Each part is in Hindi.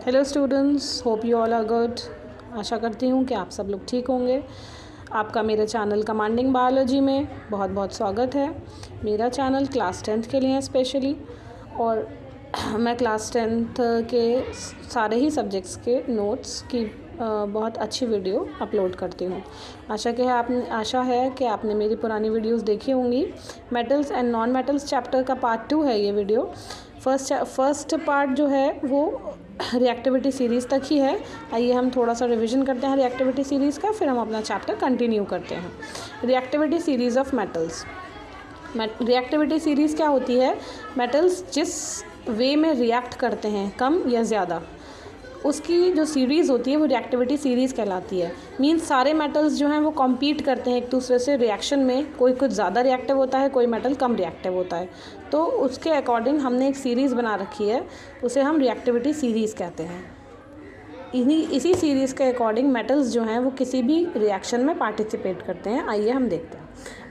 Hello students, hope you all are good. आशा करती हूँ कि आप सब लोग ठीक होंगे। आपका मेरे चैनल कमांडिंग बायोलॉजी में बहुत बहुत स्वागत है। मेरा चैनल क्लास 10th के लिए है स्पेशली, और मैं क्लास 10th के सारे ही सब्जेक्ट्स के नोट्स की बहुत अच्छी वीडियो अपलोड करती हूँ। आशा है कि आपने मेरी पुरानी वीडियोस देखी होंगी। Metals and non metals chapter का पार्ट 2 है ये वीडियो। फर्स्ट पार्ट जो है वो रिएक्टिविटी सीरीज़ तक ही है। आइए हम थोड़ा सा रिवीजन करते हैं रिएक्टिविटी सीरीज़ का, फिर हम अपना चैप्टर कंटिन्यू करते हैं। Reactivity series of metals. Reactivity series क्या होती है? मेटल्स जिस वे में रिएक्ट करते हैं, कम या ज़्यादा, उसकी जो सीरीज़ होती है वो रिएक्टिविटी सीरीज़ कहलाती है। मीन्स सारे मेटल्स जो हैं वो कॉम्पीट करते हैं एक दूसरे से रिएक्शन में। कोई कुछ ज़्यादा रिएक्टिव होता है, कोई मेटल कम रिएक्टिव होता है। तो उसके अकॉर्डिंग हमने एक सीरीज़ बना रखी है, उसे हम रिएक्टिविटी सीरीज़ कहते हैं। इसी सीरीज़ के अकॉर्डिंग मेटल्स जो हैं वो किसी भी रिएक्शन में पार्टिसिपेट करते हैं। आइए हम देखते हैं।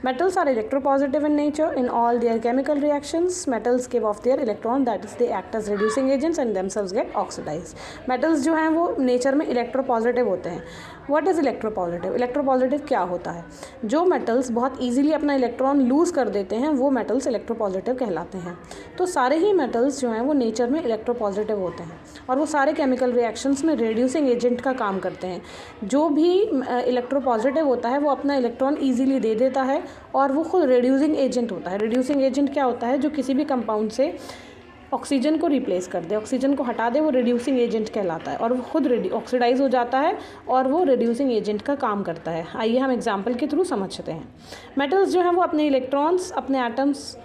Metals are electropositive in nature. In all their chemical reactions, metals give off their electron, that is they act as reducing agents and themselves get oxidized. Metals जो हैं वो नेचर में इलेक्ट्रोपॉजिटिव होते हैं। What is electropositive? इलेक्ट्रोपॉजिटिव क्या होता है? जो मेटल्स बहुत ईजिली अपना इलेक्ट्रॉन लूज़ कर देते हैं वो मेटल्स इलेक्ट्रोपॉजिटिव कहलाते हैं। तो सारे ही मेटल्स जो हैं वो नेचर में इलेक्ट्रोपॉजिटिव होते हैं, और वो सारे केमिकल रिएक्शंस में रेड्यूसिंग एजेंट का काम करते हैं। जो भी इलेक्ट्रोपॉजिटिव होता है वो अपना इलेक्ट्रॉन ईजिली दे देता है, और वो खुद रिड्यूसिंग एजेंट होता है। रिड्यूसिंग एजेंट क्या होता है? जो किसी भी कंपाउंड से ऑक्सीजन को रिप्लेस कर दे, ऑक्सीजन को हटा दे, वो रिड्यूसिंग एजेंट कहलाता है, और वो खुद ऑक्सीडाइज हो जाता है और वो रिड्यूसिंग एजेंट का काम करता है। आइए हम एग्जांपल के थ्रू समझते हैं। मेटल्स जो हैं वो अपने इलेक्ट्रॉन्स, अपने atoms,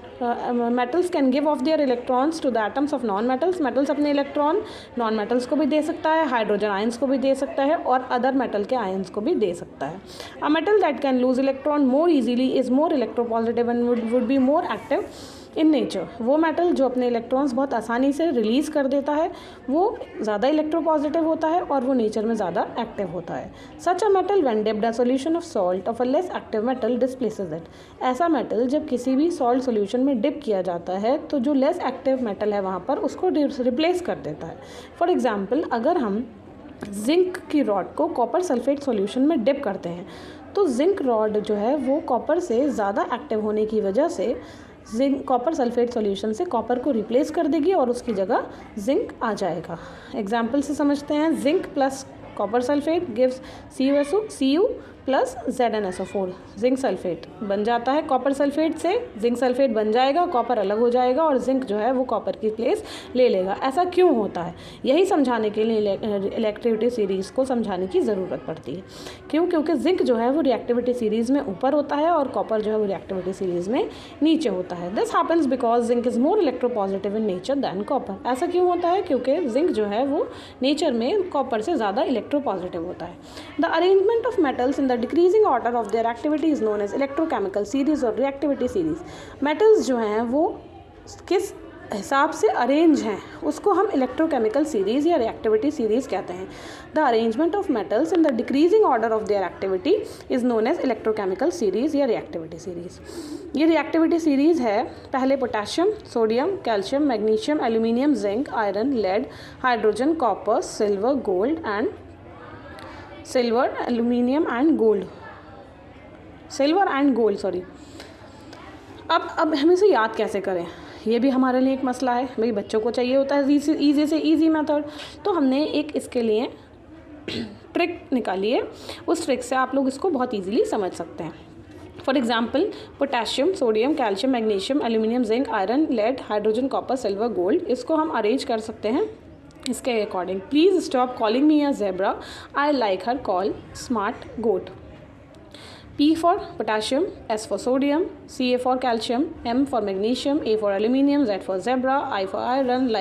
metals can give off their electrons to the atoms of non metals. Metals अपने इलेक्ट्रॉन नॉन मेटल्स को भी दे सकता है, हाइड्रोजन आयंस को भी दे सकता है, और अदर मेटल के आयंस को भी दे सकता है। A metal that can lose electron more easily is more electropositive and would be more active in nature. वो मेटल जो अपने इलेक्ट्रॉन्स बहुत आसानी से रिलीज़ कर देता है वो ज़्यादा इलेक्ट्रोपॉजिटिव होता है, और वो नेचर में ज़्यादा एक्टिव होता है। Such a metal when dipped a solution of salt of a less active metal displaces it. ऐसा मेटल जब किसी भी सॉल्ट सॉल्यूशन में डिप किया जाता है तो जो लेस एक्टिव मेटल है वहाँ पर उसको रिप्लेस कर देता है। फॉर एग्जाम्पल, अगर हम जिंक की रॉड को कॉपर सल्फेट सॉल्यूशन में डिप करते हैं तो जिंक रॉड जो है वो कॉपर से ज़्यादा एक्टिव होने की वजह से जिंक कॉपर सल्फेट सॉल्यूशन से कॉपर को रिप्लेस कर देगी और उसकी जगह जिंक आ जाएगा। एग्जाम्पल से समझते हैं। Zinc plus copper sulphate gives Cu plus ZnSO4। Zinc sulphate बन जाता है कॉपर सल्फेट से, जिंक सल्फेट बन जाएगा, कॉपर अलग हो जाएगा और जिंक जो है वो कॉपर की प्लेस ले लेगा। ऐसा क्यों होता है? यही समझाने के लिए रिएक्टिविटी सीरीज़ को समझाने की ज़रूरत पड़ती है। क्यों? क्योंकि जिंक जो है वो रिएक्टिविटी सीरीज़ में ऊपर होता है और कॉपर जो है वो रिएक्टिविटी सीरीज़ में नीचे होता है। This happens because zinc is more electropositive in nature than copper. ऐसा क्यों होता है? क्योंकि जिंक जो है वो नेचर में कॉपर से ज़्यादा इलेक्ट्रोपॉजिटिव होता है। The arrangement of metals in the decreasing order of their activity is known as electrochemical series और रिएक्टिविटी सीरीज। मेटल्स जो हैं वो किस हिसाब से अरेंज हैं उसको हम इलेक्ट्रोकेमिकल सीरीज़ या रिएक्टिविटी सीरीज़ कहते हैं। The arrangement of metals in the decreasing order of their activity is known as electrochemical series या रिएक्टिविटी सीरीज़। ये रिएक्टिविटी सीरीज़ है। पहले potassium, sodium, calcium, magnesium, aluminium, zinc, iron, lead, hydrogen, copper, silver, aluminium and gold, sorry. अब हम इसे याद कैसे करें, ये भी हमारे लिए एक मसला है। भाई बच्चों को चाहिए होता है ईजी से ईजी मेथड, तो हमने एक इसके लिए ट्रिक निकाली है। उस ट्रिक से आप लोग इसको बहुत ईजीली समझ सकते हैं। For example, potassium, sodium, calcium, magnesium, aluminium, zinc, iron, lead, hydrogen, copper, silver, gold, इसको हम अरेंज कर सकते हैं इसके according. Please stop calling me a zebra, I like her call smart goat. P for potassium, S for sodium, Ca for calcium, M for magnesium, A for aluminium, Z for zebra, I for iron,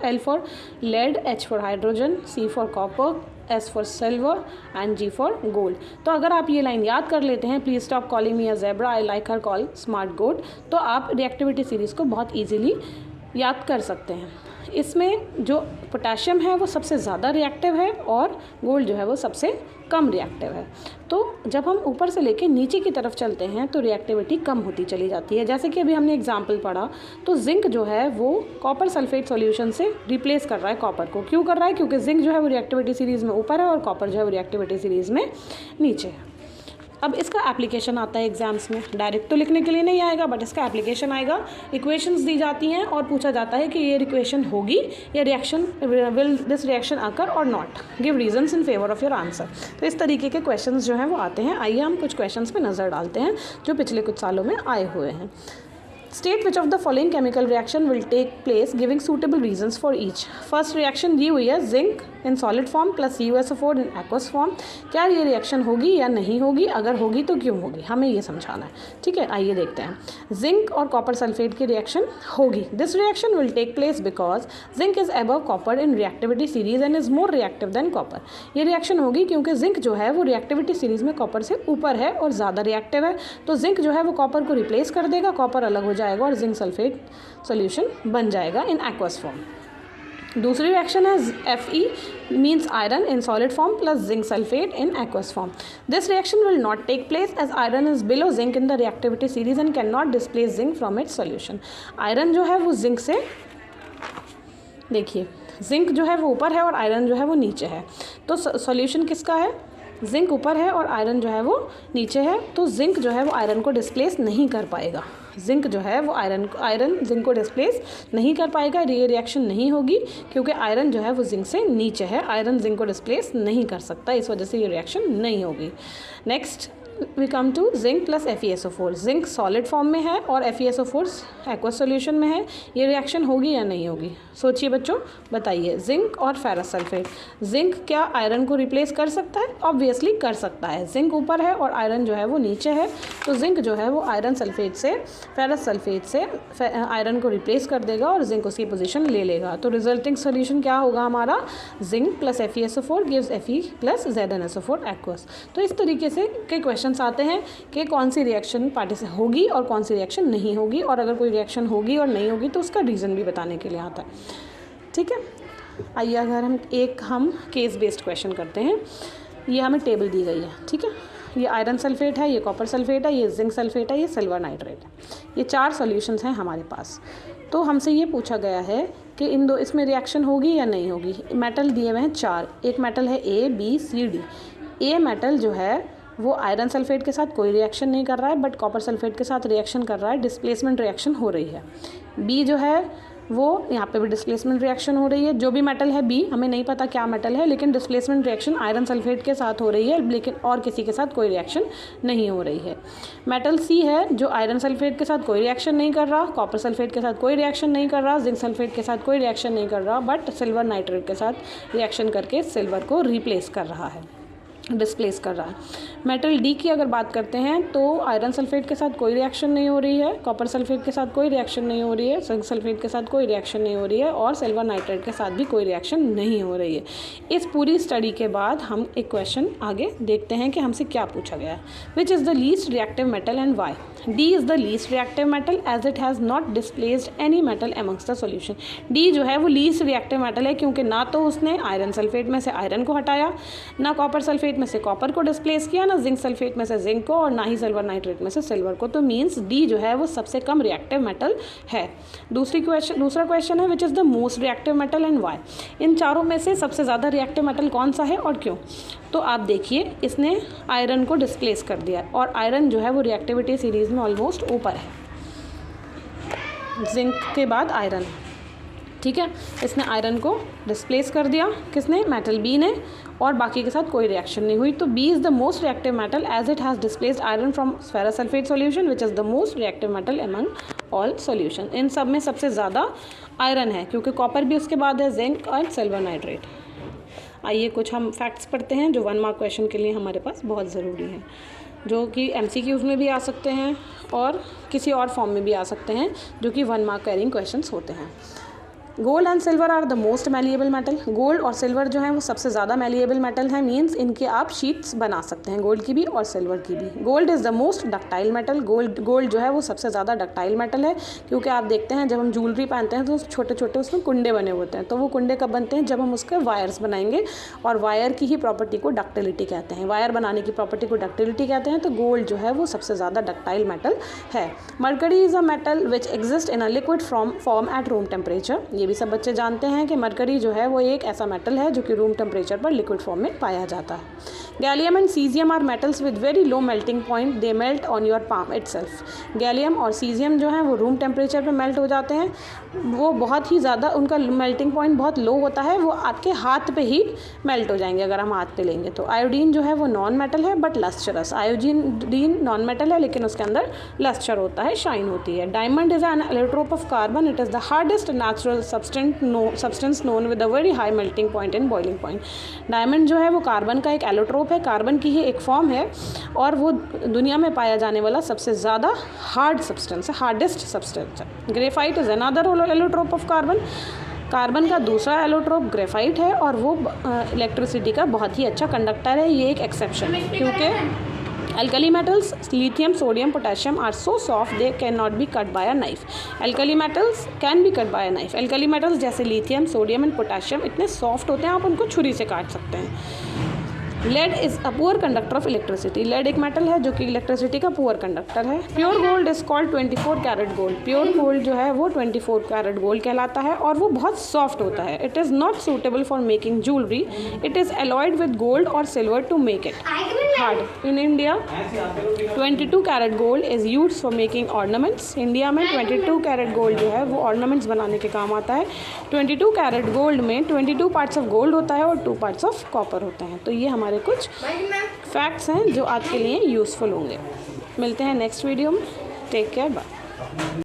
L for lead, H for hydrogen, C for copper, S for silver and G for gold। तो अगर आप ये लाइन याद कर लेते हैं, please stop calling me a zebra, I like her call smart goat, तो आप रिएक्टिविटी सीरीज़ को बहुत ईजीली याद कर सकते हैं। इसमें जो पोटेशियम है वो सबसे ज़्यादा रिएक्टिव है और गोल्ड जो है वो सबसे कम रिएक्टिव है। तो जब हम ऊपर से लेके नीचे की तरफ चलते हैं तो रिएक्टिविटी कम होती चली जाती है। जैसे कि अभी हमने एग्जांपल पढ़ा, तो जिंक जो है वो कॉपर सल्फेट सॉल्यूशन से रिप्लेस कर रहा है कॉपर को। क्यों कर रहा है? क्योंकि जिंक जो है वो रिएक्टिविटी सीरीज़ में ऊपर है और कॉपर जो है वो रिएक्टिविटी सीरीज़ में नीचे है। अब इसका एप्लीकेशन आता है एग्जाम्स में, डायरेक्ट तो लिखने के लिए नहीं आएगा, बट इसका एप्लीकेशन आएगा। इक्वेशंस दी जाती हैं और पूछा जाता है कि ये इक्वेशन होगी या reaction, will this reaction occur और not, give reasons in favour of your answer. तो इस तरीके के क्वेश्चंस जो हैं वो आते हैं। आइए हम कुछ क्वेश्चंस पे नज़र डालते हैं जो पिछले कुछ सालों में आए हुए हैं। State which of the following chemical reaction will take place giving suitable reasons for each. First reaction दी हुई है zinc in solid form plus CuSO4 in aqueous form. क्या ये रिएक्शन होगी या नहीं होगी? अगर होगी तो क्यों होगी, हमें ये समझाना है। ठीक है, आइए देखते हैं। जिंक और कॉपर सल्फेट की रिएक्शन होगी। This reaction will take place because zinc is above copper in reactivity series and is more reactive than copper. ये रिएक्शन होगी क्योंकि जिंक जो है वो रिएक्टिविटी सीरीज में कॉपर से ऊपर है और ज़्यादा रिएक्टिव है। तो जिंक जो है वो कॉपर को रिप्लेस कर देगा, कॉपर अलग हो जाएगा और जिंक सल्फेट सॉल्यूशन बन जाएगा इन एक्वस फॉर्म। दूसरी रिएक्शन है Fe means iron in solid form plus zinc sulphate in aqueous form. This reaction will not take place as iron is below zinc in the reactivity series and can not displace zinc from its solution. Iron जो है वो जिंक से, देखिए जिंक जो है वो ऊपर है और आयरन जो है वो नीचे है। तो सॉल्यूशन किसका है? जिंक ऊपर है और आयरन जो है वो नीचे है। तो जिंक जो है वो आयरन को डिस्प्लेस नहीं कर पाएगा। जिंक जो है वो आयरन जिंक को डिस्प्लेस नहीं कर पाएगा। ये रिएक्शन नहीं होगी क्योंकि आयरन जो है वो जिंक से नीचे है। आयरन जिंक को डिस्प्लेस नहीं कर सकता, इस वजह से ये रिएक्शन नहीं होगी। Next we come to zinc plus FeSO4। Zinc solid form में है और FeSO4 एक्वस सॉल्यूशन में है। ये रिएक्शन होगी या नहीं होगी? सोचिए बच्चों, बताइए। जिंक और फेरस सल्फेट, जिंक क्या आयरन को रिप्लेस कर सकता है? ऑब्वियसली कर सकता है। जिंक ऊपर है और आयरन जो है वो नीचे है, तो जिंक जो है वो आयरन सल्फेट से, फेरस सल्फेट से आयरन को रिप्लेस कर देगा और जिंक उसकी पोजीशन ले लेगा। तो रिजल्टिंग सोल्यूशन क्या होगा हमारा? Zinc plus FeSO4 gives Fe plus ZnSO4 aqueous. तो इस तरीके से के क्वेश्चन आते हैं कि कौन सी रिएक्शन होगी और कौन सी रिएक्शन नहीं होगी, और अगर कोई रिएक्शन होगी और नहीं होगी तो उसका रीज़न भी बताने के लिए आता है। ठीक है, आइए अगर हम केस बेस्ड क्वेश्चन करते हैं। ये हमें टेबल दी गई है। ठीक है, ये आयरन सल्फेट है, ये कॉपर सल्फेट है, ये जिंक सल्फेट है, ये सिल्वर नाइट्रेट है। ये 4 सॉल्यूशंस हैं हमारे पास। तो हमसे ये पूछा गया है कि इसमें रिएक्शन होगी या नहीं होगी। मेटल दिए हुए हैं 4। एक मेटल है A, B, C, D। A metal जो है वो आयरन सल्फेट के साथ कोई रिएक्शन नहीं कर रहा है, बट कॉपर सल्फेट के साथ रिएक्शन कर रहा है, डिस्प्लेसमेंट रिएक्शन हो रही है। बी जो है वो यहाँ पे भी डिस्प्लेसमेंट रिएक्शन हो रही है। जो भी मेटल है बी, हमें नहीं पता क्या मेटल है, लेकिन डिस्प्लेसमेंट रिएक्शन आयरन सल्फेट के साथ हो रही है, लेकिन और किसी के साथ कोई रिएक्शन नहीं हो रही है। मेटल सी है जो आयरन सल्फेट के साथ कोई रिएक्शन नहीं कर रहा, कॉपर सल्फेट के साथ कोई रिएक्शन नहीं कर रहा, जिंक सल्फेट के साथ कोई रिएक्शन नहीं कर रहा, बट सिल्वर नाइट्रेट के साथ रिएक्शन करके सिल्वर को रिप्लेस कर रहा है, डिस्प्लेस कर रहा है। मेटल डी की अगर बात करते हैं तो आयरन सल्फेट के साथ कोई रिएक्शन नहीं हो रही है, कॉपर सल्फेट के साथ कोई रिएक्शन नहीं हो रही है, जिंक सल्फेट के साथ कोई रिएक्शन नहीं हो रही है, और सिल्वर नाइट्रेट के साथ भी कोई रिएक्शन नहीं हो रही है। इस पूरी स्टडी के बाद हम एक क्वेश्चन आगे देखते हैं कि हमसे क्या पूछा गया है। Which is the least reactive metal and why? D is the least reactive metal as it has not displaced any metal amongst the solution. D जो है वो लीस्ट रिएक्टिव मेटल है क्योंकि ना तो उसने आयरन सल्फेट में से आयरन को हटाया, ना कॉपर सल्फेट में से कॉपर को डिस्प्लेस किया, ना जिंक सल्फेट में से जिंक को, और ना ही सिल्वर नाइट्रेट में से सिल्वर को। तो मीन्स डी जो है वो सबसे कम रिएक्टिव मेटल है। दूसरा क्वेश्चन है which is the most reactive metal and why? इन चारों में से सबसे ज़्यादा रिएक्टिव मेटल कौन सा है और क्यों? तो आप देखिए, इसने आयरन को डिस्प्लेस कर दिया और आयरन जो है वो रिएक्टिविटी सीरीज़ में ऑलमोस्ट ऊपर है, जिंक के बाद आयरन। ठीक है, इसने आयरन को डिस्प्लेस कर दिया, किसने? मेटल बी ने, और बाकी के साथ कोई रिएक्शन नहीं हुई। तो B is the most reactive metal as it has displaced iron from ferrous sulphate solution which is the most reactive metal among all solution. इन सब में सबसे ज़्यादा आयरन है क्योंकि कॉपर भी उसके बाद है, जिंक और सिल्वर नाइट्रेट। आइए कुछ हम फैक्ट्स पढ़ते हैं जो 1 मार्क क्वेश्चन के लिए हमारे पास बहुत ज़रूरी हैं, जो कि MCQs में भी आ सकते हैं और किसी और फॉर्म में भी आ सकते हैं, जो कि 1 मार्क कैरिंग क्वेश्चंस होते हैं। Gold and silver are the most malleable metal. Gold और सिल्वर जो है वो सबसे ज़्यादा मैलिएबल मेटल है, मीन्स इनके आप शीट्स बना सकते हैं, गोल्ड की भी और सिल्वर की भी। Gold is the most ductile metal. Gold जो है वो सबसे ज़्यादा डक्टाइल मेटल है, क्योंकि आप देखते हैं जब हम ज्वेलरी पहनते हैं तो छोटे छोटे उसमें कुंडे बने होते हैं, तो वो कुंडे कब बनते हैं, जब हम उसके वायर्स बनाएंगे, और वायर की ही प्रॉपर्टी को डक्टिलिटी कहते हैं, वायर बनाने की प्रॉपर्टी को डक्टिलिटी कहते हैं। तो गोल्ड जो है वो सबसे ज़्यादा डक्टाइल मेटल है। Mercury is a metal which exist in a liquid form at room temperature. ये भी सब बच्चे जानते हैं कि मरकरी जो है वो एक ऐसा मेटल है जो कि रूम टेम्परेचर पर लिक्विड फॉर्म में पाया जाता है। Gallium and caesium are metals with very low melting point, they melt on your palm itself. Gallium और सीजियम जो है वो रूम टेम्परेचर पर मेल्ट हो जाते हैं, वो बहुत ही ज़्यादा, उनका मेल्टिंग पॉइंट बहुत लो होता है, वो आपके हाथ पे ही मेल्ट हो जाएंगे अगर हम हाथ पे लेंगे तो। आयोडीन जो है वो नॉन मेटल है but lustrous. Iodine non metal है लेकिन उसके अंदर लस्टर होता है, शाइन होती है। Diamond is an allotrope of carbon, it is the hardest natural substance known with a very high melting point and boiling point. Diamond जो है वो कार्बन का एक एलोट्रोप है, कार्बन की ही एक फॉर्म है, और वो दुनिया में पाया जाने वाला सबसे ज़्यादा हार्ड सब्सटेंस है, हार्डेस्ट सब्सटेंस है। Graphite is another allotrope of carbon. Carbon का दूसरा एलोट्रोप ग्रेफाइट है, और वो इलेक्ट्रिसिटी का बहुत ही अच्छा कंडक्टर है। ये एक एक्सेप्शन है, क्योंकि alkali metals lithium sodium potassium are so soft they cannot be cut by a knife. alkali metals can be cut by a knife. alkali metals जैसे lithium sodium and potassium इतने सॉफ्ट होते हैं आप उनको छुरी से काट सकते हैं। Lead is a poor conductor of electricity. Lead एक मेटल है जो कि इलेक्ट्रिसिटी का पुअर कंडक्टर है। Pure gold is called 24 carat gold. Pure gold जो है वो 24 कैरेट गोल्ड कहलाता है, और वो बहुत सॉफ्ट होता है। It is not suitable for making jewellery, it is alloyed with gold और silver to make it hard. In India 22 carat gold is use for making ornaments. India में 22 कैरेट गोल्ड जो है वो ऑर्नामेंट्स बनाने के काम आता है। 22 कैरेट गोल्ड में 22 पार्ट्स ऑफ गोल्ड होता है और 2 पार्ट्स ऑफ कॉपर होते हैं। तो ये हमारे कुछ फैक्ट्स हैं जो आज के लिए यूज़फुल होंगे। मिलते हैं नेक्स्ट वीडियो में। Take care, bye.